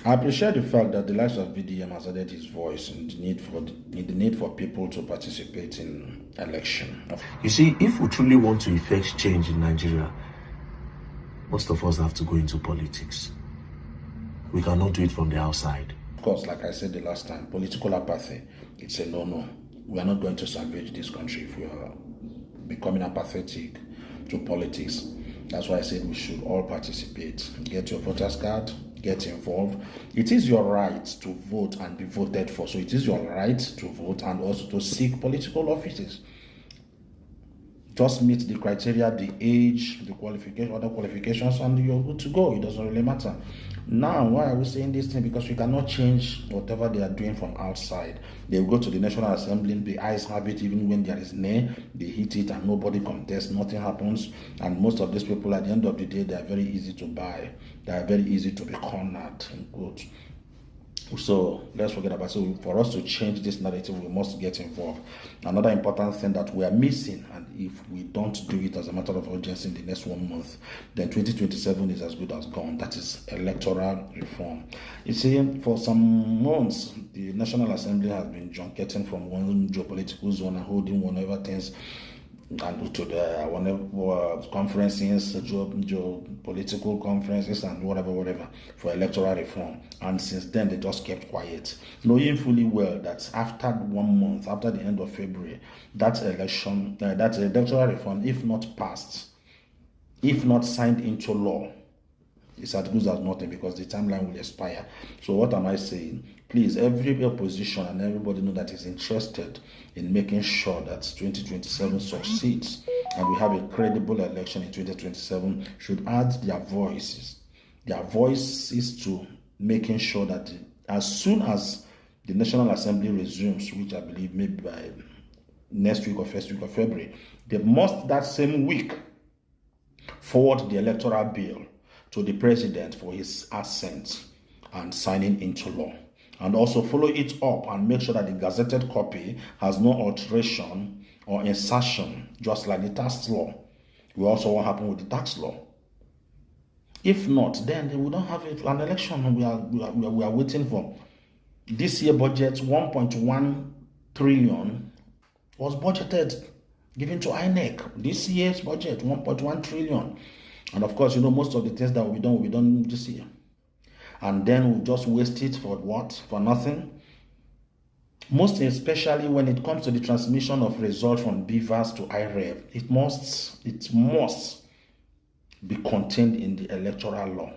I appreciate the fact that the likes of VDM has added his voice in the need for people to participate in election. You see, if we truly want to effect change in Nigeria, most of us have to go into politics. We cannot do it from the outside. Of course, like I said the last time, political apathy, it's a no-no. We are not going to salvage this country if we are becoming apathetic to politics. That's why I said we should all participate. Get your voter's card, get involved. It is your right to vote and be voted for. So it is your right to vote and also to seek political offices. Just meet the criteria, the age, the qualification, other qualifications, and you're good to go. It doesn't really matter. Now, why are we saying this thing? Because we cannot change whatever they are doing from outside. They will go to the National Assembly, the eyes have it, even when there is nay, they hit it and nobody contests, nothing happens. And most of these people, at the end of the day, they are very easy to buy. They are very easy to be cornered, in quotes. So let's forget about it. So for us to change this narrative, we must get involved. Another important thing that we are missing, and if we don't do it as a matter of urgency in the next 1 month, then 2027 is as good as gone. That is electoral reform. You see, for some months, the National Assembly has been junketing from one geopolitical zone and holding whatever things and to the whatever conferences, geopolitical conferences, and whatever for electoral reform. And since then, they just kept quiet, knowing fully well that after 1 month, after the end of February, that electoral reform, if not passed, if not signed into law, it's as good as nothing because the timeline will expire. So what am I saying? Please, every opposition and everybody know that is interested in making sure that 2027 succeeds and we have a credible election in 2027 should add their voices to making sure that as soon as the National Assembly resumes, which I believe maybe by next week or first week of February, they must that same week forward the electoral bill to the president for his assent and signing into law. And also follow it up and make sure that the gazetted copy has no alteration or insertion, just like the tax law. We also what happened with the tax law. If not, then we don't have an election we are waiting for. This year budget, 1.1 trillion was budgeted, given to INEC. This year's budget, 1.1 trillion. And of course, most of the things that will be done this year. And then we'll just waste it for what? For nothing. Most especially when it comes to the transmission of results from BVAS to IREV, it must be contained in the electoral law.